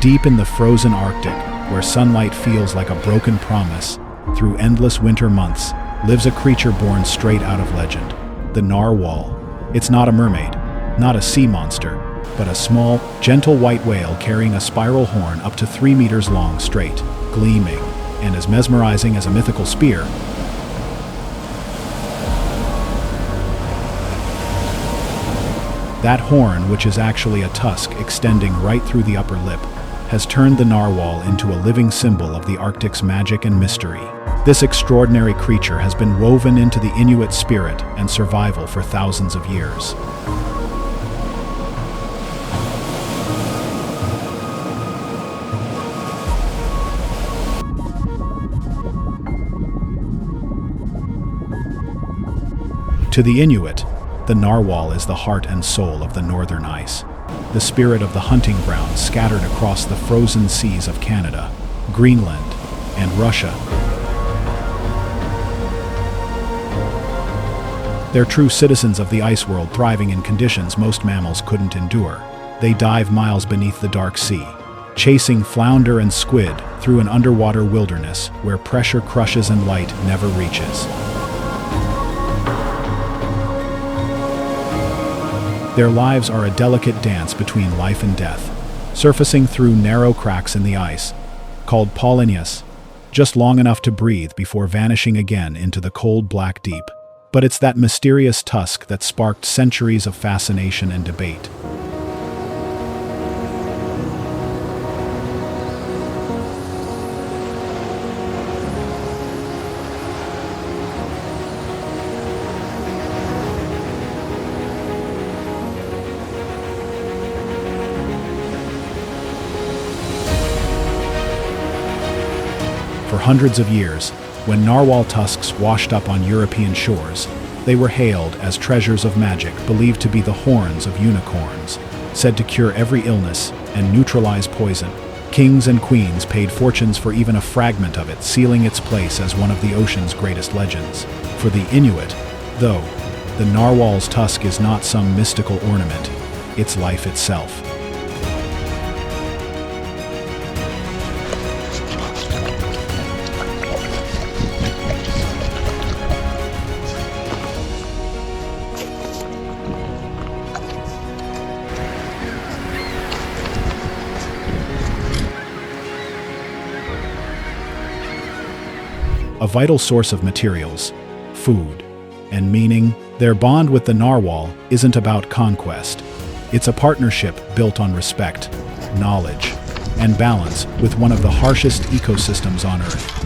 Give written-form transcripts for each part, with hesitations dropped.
Deep in the frozen Arctic, where sunlight feels like a broken promise, through endless winter months, lives a creature born straight out of legend, the narwhal. It's not a mermaid, not a sea monster, but a small, gentle white whale carrying a spiral horn up to 3 meters long, straight, gleaming, and as mesmerizing as a mythical spear. That horn, which is actually a tusk extending right through the upper lip, has turned the narwhal into a living symbol of the Arctic's magic and mystery. This extraordinary creature has been woven into the Inuit spirit and survival for thousands of years. To the Inuit, the narwhal is the heart and soul of the northern ice, the spirit of the hunting grounds scattered across the frozen seas of Canada, Greenland, and Russia. They're true citizens of the ice world, thriving in conditions most mammals couldn't endure. They dive miles beneath the dark sea, chasing flounder and squid through an underwater wilderness where pressure crushes and light never reaches. Their lives are a delicate dance between life and death, surfacing through narrow cracks in the ice, called polynyas, just long enough to breathe before vanishing again into the cold black deep. But it's that mysterious tusk that sparked centuries of fascination and debate. For hundreds of years, when narwhal tusks washed up on European shores, they were hailed as treasures of magic, believed to be the horns of unicorns, said to cure every illness and neutralize poison. Kings and queens paid fortunes for even a fragment of it, sealing its place as one of the ocean's greatest legends. For the Inuit, though, the narwhal's tusk is not some mystical ornament, it's life itself. A vital source of materials, food, and meaning, their bond with the narwhal isn't about conquest. It's a partnership built on respect, knowledge, and balance with one of the harshest ecosystems on Earth.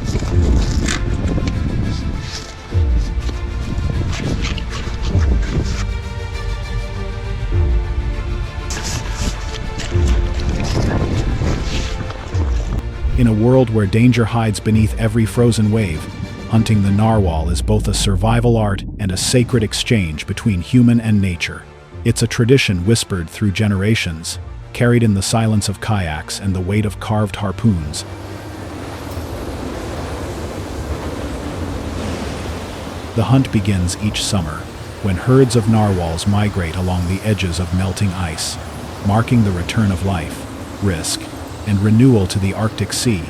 In a world where danger hides beneath every frozen wave, hunting the narwhal is both a survival art and a sacred exchange between human and nature. It's a tradition whispered through generations, carried in the silence of kayaks and the weight of carved harpoons. The hunt begins each summer, when herds of narwhals migrate along the edges of melting ice, marking the return of life, risk, and renewal to the Arctic Sea.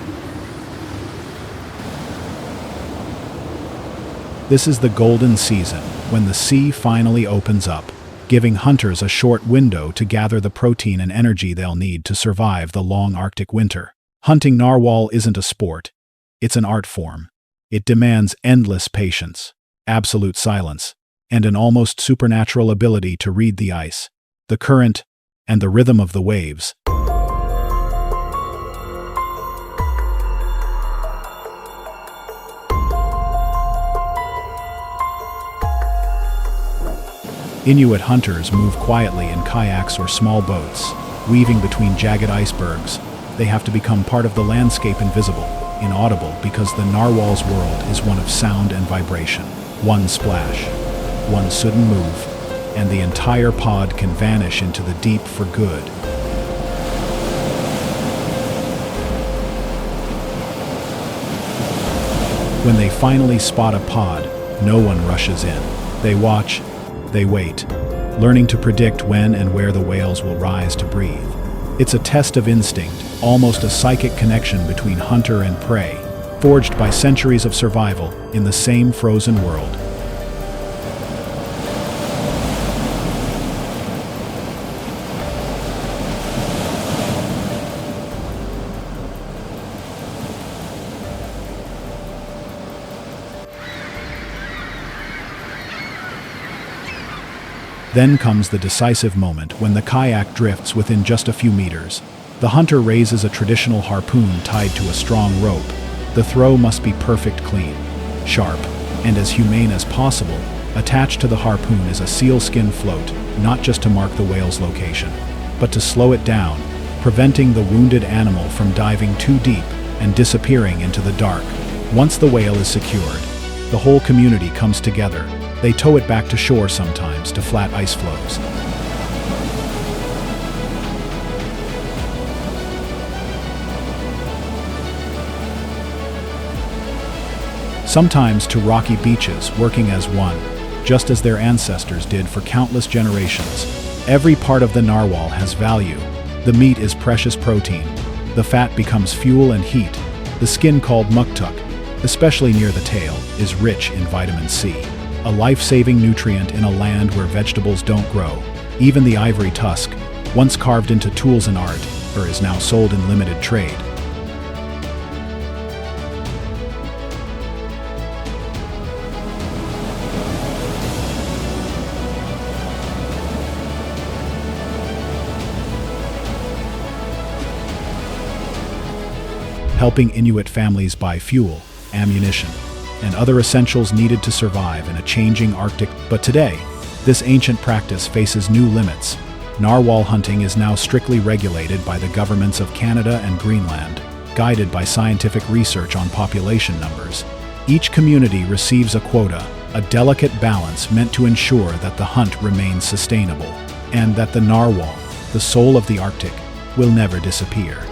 This is the golden season, when the sea finally opens up, giving hunters a short window to gather the protein and energy they'll need to survive the long Arctic winter. Hunting narwhal isn't a sport, it's an art form. It demands endless patience, absolute silence, and an almost supernatural ability to read the ice, the current, and the rhythm of the waves. Inuit hunters move quietly in kayaks or small boats, weaving between jagged icebergs. They have to become part of the landscape, invisible, inaudible, because the narwhal's world is one of sound and vibration. One splash, one sudden move, and the entire pod can vanish into the deep for good. When they finally spot a pod, no one rushes in. They watch, they wait, learning to predict when and where the whales will rise to breathe. It's a test of instinct, almost a psychic connection between hunter and prey, forged by centuries of survival in the same frozen world. Then comes the decisive moment when the kayak drifts within just a few meters. The hunter raises a traditional harpoon tied to a strong rope. The throw must be perfect, clean, sharp, and as humane as possible. Attached to the harpoon is a sealskin float, not just to mark the whale's location, but to slow it down, preventing the wounded animal from diving too deep and disappearing into the dark. Once the whale is secured, the whole community comes together. They tow it back to shore, sometimes to flat ice floes. Sometimes to rocky beaches, working as one, just as their ancestors did for countless generations. Every part of the narwhal has value. The meat is precious protein. The fat becomes fuel and heat. The skin, called muktuk, especially near the tail, is rich in vitamin C, a life-saving nutrient in a land where vegetables don't grow. Even the ivory tusk, once carved into tools and art, is now sold in limited trade. Helping Inuit families buy fuel, ammunition, and other essentials needed to survive in a changing Arctic. But today, this ancient practice faces new limits. Narwhal hunting is now strictly regulated by the governments of Canada and Greenland, guided by scientific research on population numbers. Each community receives a quota, a delicate balance meant to ensure that the hunt remains sustainable, and that the narwhal, the soul of the Arctic, will never disappear.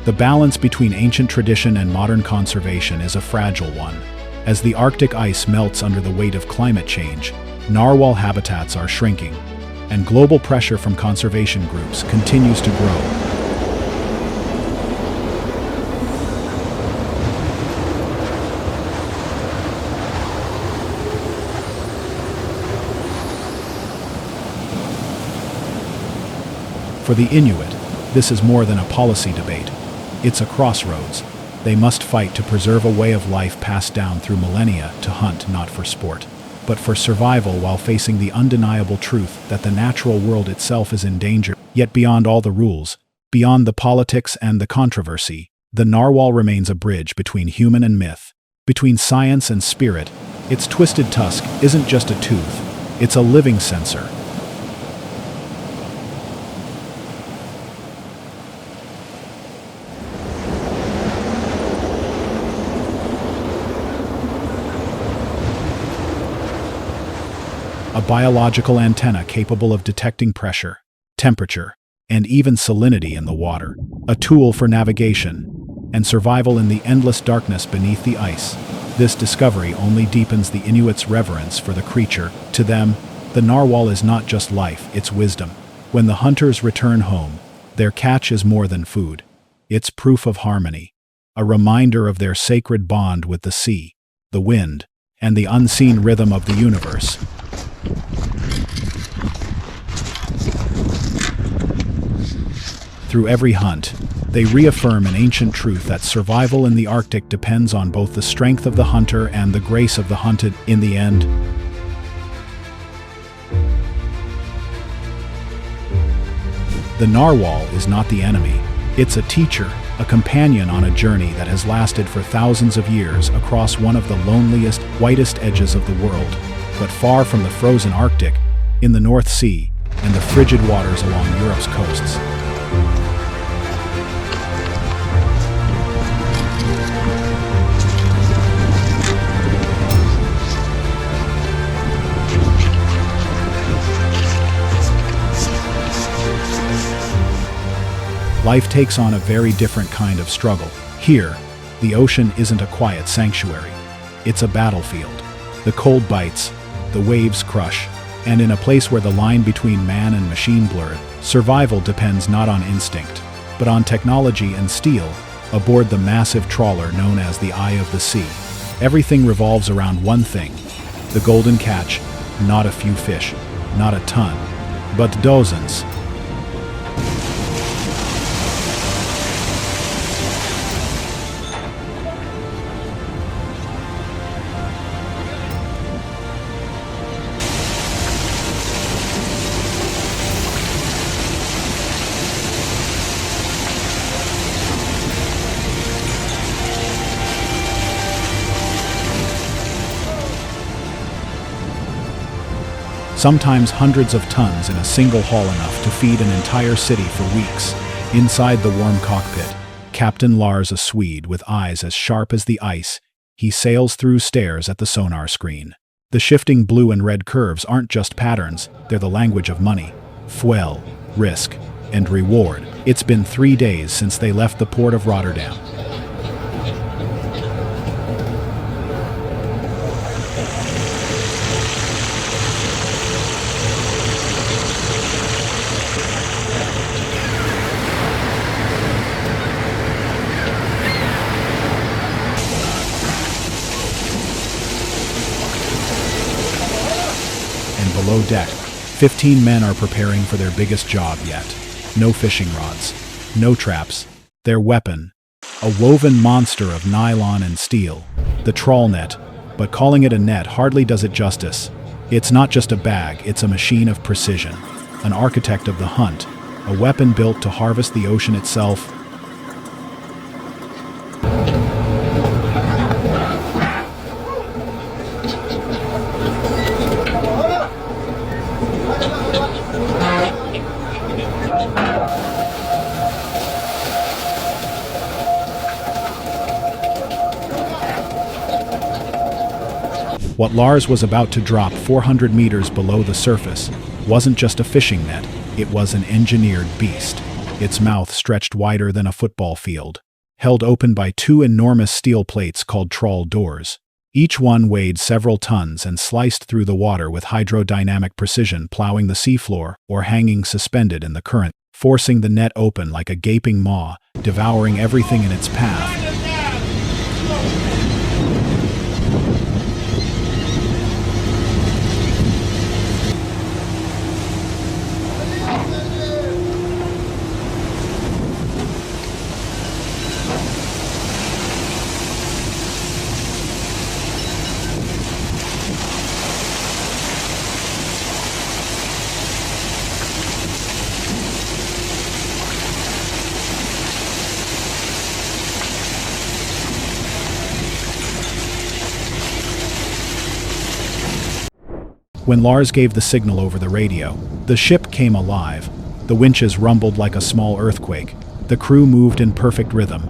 The balance between ancient tradition and modern conservation is a fragile one. As the Arctic ice melts under the weight of climate change, narwhal habitats are shrinking, and global pressure from conservation groups continues to grow. For the Inuit, this is more than a policy debate. It's a crossroads. They must fight to preserve a way of life passed down through millennia, to hunt not for sport, but for survival, while facing the undeniable truth that the natural world itself is in danger. Yet beyond all the rules, beyond the politics and the controversy, the narwhal remains a bridge between human and myth, between science and spirit. Its twisted tusk isn't just a tooth, it's a living sensor. A biological antenna capable of detecting pressure, temperature, and even salinity in the water. A tool for navigation and survival in the endless darkness beneath the ice. This discovery only deepens the Inuits' reverence for the creature. To them, the narwhal is not just life, it's wisdom. When the hunters return home, their catch is more than food. It's proof of harmony, a reminder of their sacred bond with the sea, the wind, and the unseen rhythm of the universe. Through every hunt, they reaffirm an ancient truth that survival in the Arctic depends on both the strength of the hunter and the grace of the hunted. In the end, the narwhal is not the enemy. It's a teacher, a companion on a journey that has lasted for thousands of years across one of the loneliest, whitest edges of the world. But far from the frozen Arctic, in the North Sea and the frigid waters along Europe's coasts. life takes on a very different kind of struggle. Here, the ocean isn't a quiet sanctuary. It's a battlefield. The cold bites, the waves crush, and in a place where the line between man and machine blur, survival depends not on instinct, but on technology and steel, aboard the massive trawler known as the Eye of the Sea. Everything revolves around one thing: the golden catch. Not a few fish, not a ton, but dozens. Sometimes hundreds of tons in a single haul, enough to feed an entire city for weeks. Inside the warm cockpit, Captain Lars, a Swede with eyes as sharp as the ice, he sails through, stares at the sonar screen. The shifting blue and red curves aren't just patterns, they're the language of money, fuel, risk, and reward. It's been 3 days since they left the port of Rotterdam. Below deck, 15 men are preparing for their biggest job yet. No fishing rods, no traps. Their weapon, a woven monster of nylon and steel, the trawl net, but calling it a net hardly does it justice. It's not just a bag, it's a machine of precision, an architect of the hunt, a weapon built to harvest the ocean itself. What Lars was about to drop 400 meters below the surface wasn't just a fishing net, it was an engineered beast. Its mouth stretched wider than a football field, held open by 2 enormous steel plates called trawl doors. Each one weighed several tons and sliced through the water with hydrodynamic precision, plowing the seafloor or hanging suspended in the current, forcing the net open like a gaping maw, devouring everything in its path. When Lars gave the signal over the radio, the ship came alive. The winches rumbled like a small earthquake. The crew moved in perfect rhythm,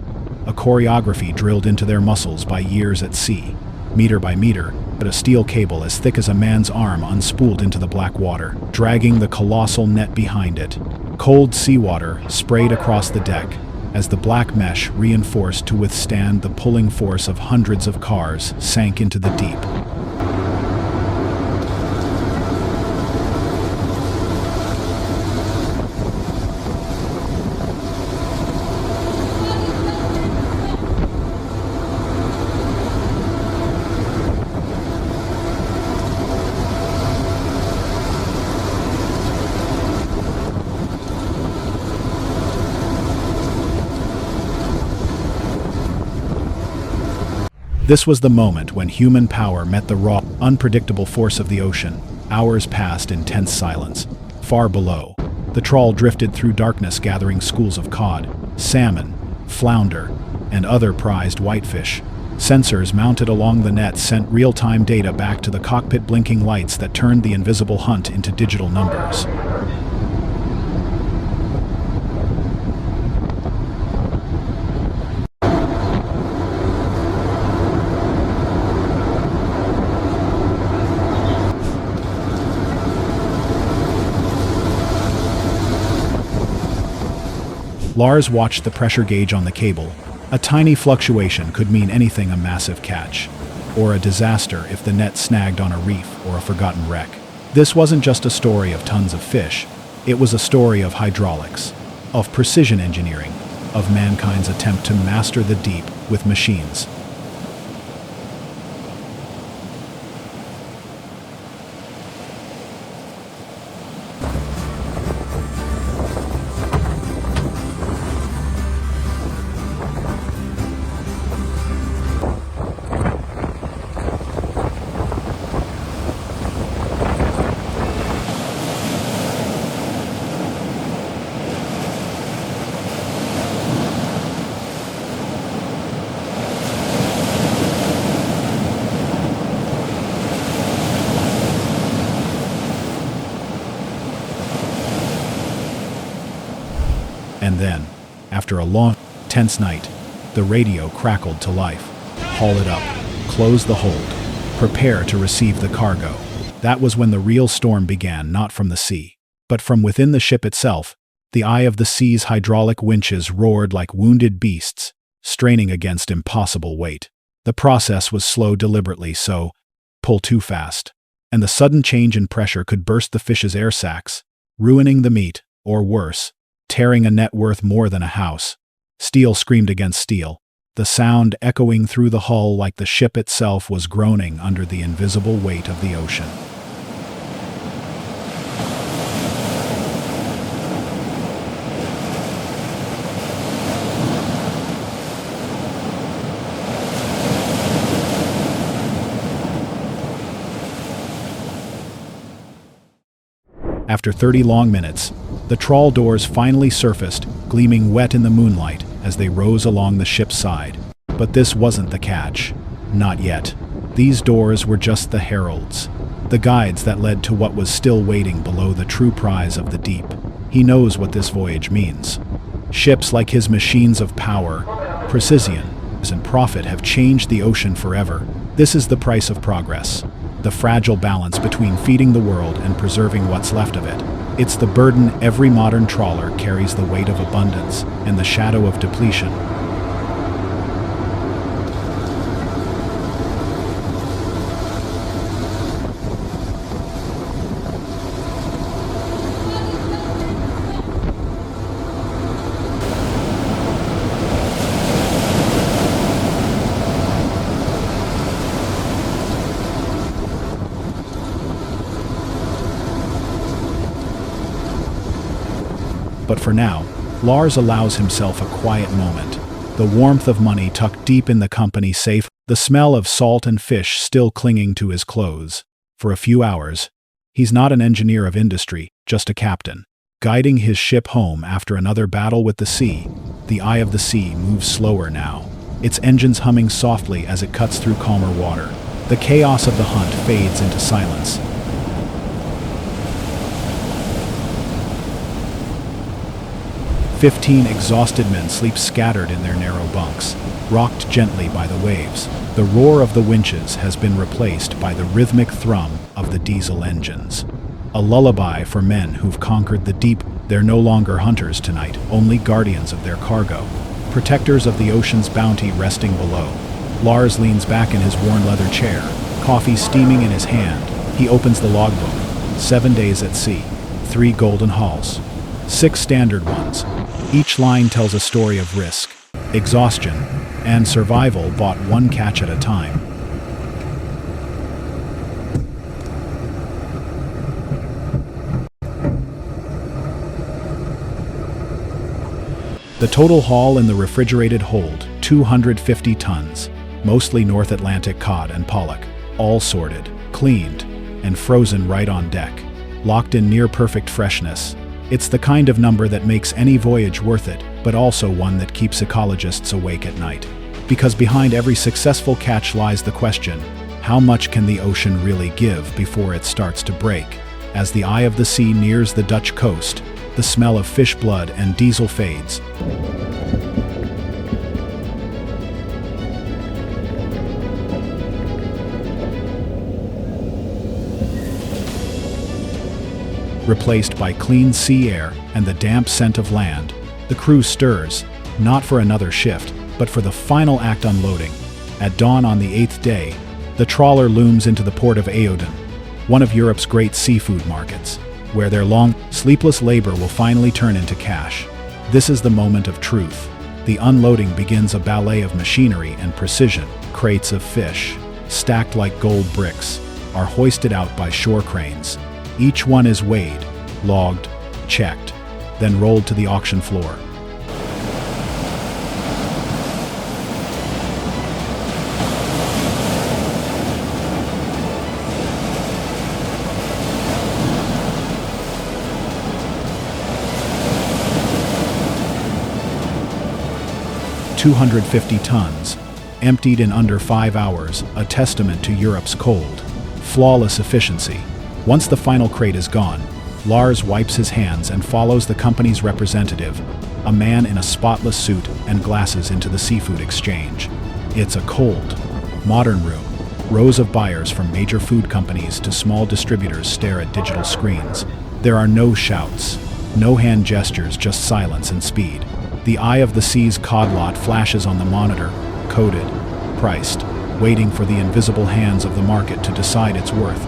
a choreography drilled into their muscles by years at sea. Meter by meter, but a steel cable as thick as a man's arm unspooled into the black water, dragging the colossal net behind it. Cold seawater sprayed across the deck as the black mesh, reinforced to withstand the pulling force of hundreds of cars, sank into the deep. This was the moment when human power met the raw, unpredictable force of the ocean. Hours passed in tense silence. Far below, the trawl drifted through darkness, gathering schools of cod, salmon, flounder, and other prized whitefish. Sensors mounted along the net sent real-time data back to the cockpit, blinking lights that turned the invisible hunt into digital numbers. Lars watched the pressure gauge on the cable. A tiny fluctuation could mean anything: a massive catch, or a disaster if the net snagged on a reef or a forgotten wreck. This wasn't just a story of tons of fish. It was a story of hydraulics, of precision engineering, of mankind's attempt to master the deep with machines. And then, after a long, tense night, the radio crackled to life. Haul it up, close the hold, prepare to receive the cargo. That was when the real storm began, not from the sea, but from within the ship itself. The eye of the sea's hydraulic winches roared like wounded beasts, straining against impossible weight. The process was slow deliberately, so pull too fast, and the sudden change in pressure could burst the fish's air sacs, ruining the meat, or worse, tearing a net worth more than a house. Steel screamed against steel, the sound echoing through the hull like the ship itself was groaning under the invisible weight of the ocean. After 30 long minutes, the trawl doors finally surfaced, gleaming wet in the moonlight as they rose along the ship's side. But this wasn't the catch. Not yet. These doors were just the heralds, the guides that led to what was still waiting below, the true prize of the deep. He knows what this voyage means. Ships like his machines of power, precision, and profit have changed the ocean forever. This is the price of progress. The fragile balance between feeding the world and preserving what's left of it. It's the burden every modern trawler carries, the weight of abundance and the shadow of depletion. But for now, Lars allows himself a quiet moment. The warmth of money tucked deep in the company safe, the smell of salt and fish still clinging to his clothes. For a few hours, he's not an engineer of industry, just a captain, guiding his ship home after another battle with the sea. The eye of the sea moves slower now, its engines humming softly as it cuts through calmer water. The chaos of the hunt fades into silence. "15 exhausted men sleep scattered in their narrow bunks, rocked gently by the waves. The roar of the winches has been replaced by the rhythmic thrum of the diesel engines. A lullaby for men who've conquered the deep. They're no longer hunters tonight, only guardians of their cargo, protectors of the ocean's bounty resting below." Lars leans back in his worn leather chair, coffee steaming in his hand. He opens the logbook. 7 days at sea, 3 golden hauls, 6 standard ones. Each line tells a story of risk, exhaustion, and survival, bought one catch at a time. The total haul in the refrigerated hold, 250 tons, mostly North Atlantic cod and pollock, all sorted, cleaned, and frozen right on deck, locked in near-perfect freshness. It's the kind of number that makes any voyage worth it, but also one that keeps ecologists awake at night. Because behind every successful catch lies the question, how much can the ocean really give before it starts to break? As the eye of the sea nears the Dutch coast, the smell of fish blood and diesel fades. Replaced by clean sea air and the damp scent of land, The crew stirs, not for another shift, but for the final act unloading. At dawn on the 8th day, the trawler looms into the port of Eoden, one of Europe's great seafood markets, where their long, sleepless labor will finally turn into cash. This is the moment of truth. The unloading begins, a ballet of machinery and precision. Crates of fish, stacked like gold bricks, are hoisted out by shore cranes. Each one is weighed, logged, checked, then rolled to the auction floor. $250 tons, emptied in under 5 hours, a testament to Europe's cold, flawless efficiency. Once the final crate is gone, Lars wipes his hands and follows the company's representative, a man in a spotless suit and glasses, into the seafood exchange. It's a cold, modern room. Rows of buyers from major food companies to small distributors stare at digital screens. There are no shouts, no hand gestures, just silence and speed. The eye of the sea's cod lot flashes on the monitor, coded, priced, waiting for the invisible hands of the market to decide its worth.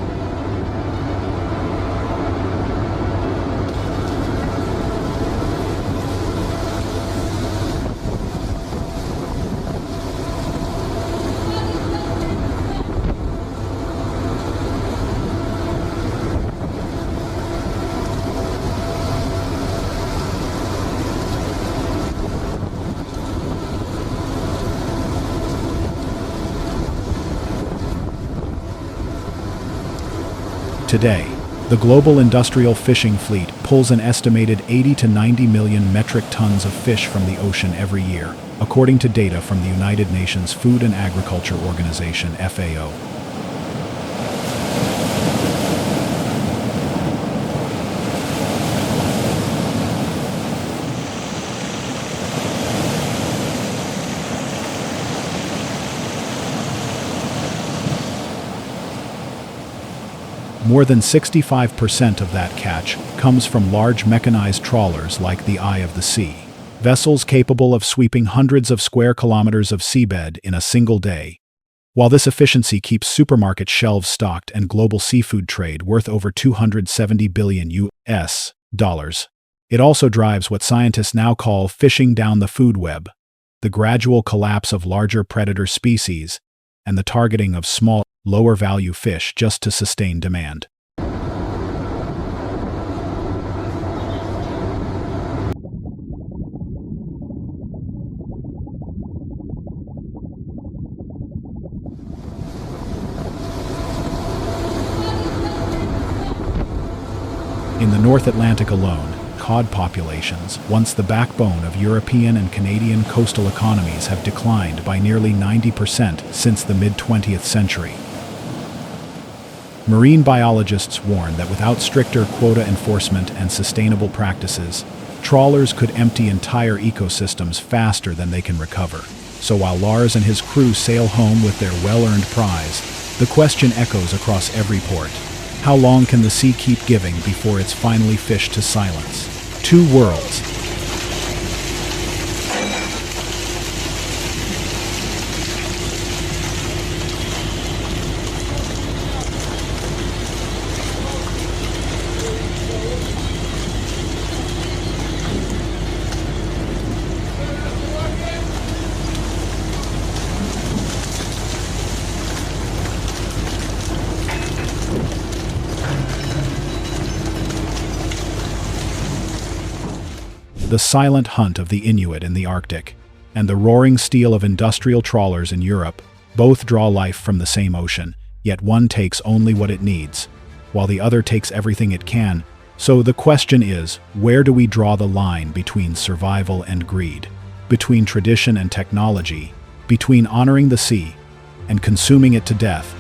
Today, the global industrial fishing fleet pulls an estimated 80 to 90 million metric tons of fish from the ocean every year, according to data from the United Nations Food and Agriculture Organization (FAO). More than 65% of that catch comes from large mechanized trawlers like the Eye of the Sea, vessels capable of sweeping hundreds of square kilometers of seabed in a single day. While this efficiency keeps supermarket shelves stocked and global seafood trade worth over $270 billion, it also drives what scientists now call fishing down the food web, the gradual collapse of larger predator species, and the targeting of small, lower-value fish just to sustain demand. In the North Atlantic alone, cod populations, once the backbone of European and Canadian coastal economies, have declined by nearly 90% since the mid-20th century. Marine biologists warn that without stricter quota enforcement and sustainable practices, trawlers could empty entire ecosystems faster than they can recover. So while Lars and his crew sail home with their well-earned prize, the question echoes across every port. How long can the sea keep giving before it's finally fished to silence? Two worlds. The silent hunt of the Inuit in the Arctic, and the roaring steel of industrial trawlers in Europe, both draw life from the same ocean, yet one takes only what it needs, while the other takes everything it can. So the question is, where do we draw the line between survival and greed, between tradition and technology, between honoring the sea and consuming it to death?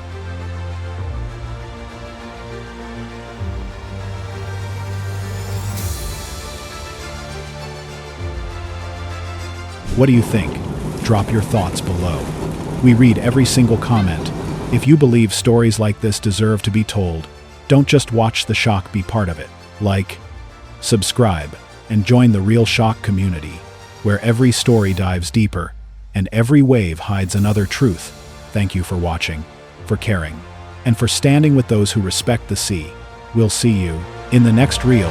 What do you think? Drop your thoughts below. We read every single comment. If you believe stories like this deserve to be told, don't just watch the shock, be part of it. Like, subscribe, and join the Real Shock community, where every story dives deeper and every wave hides another truth. Thank you for watching, for caring, and for standing with those who respect the sea. We'll see you in the next reel.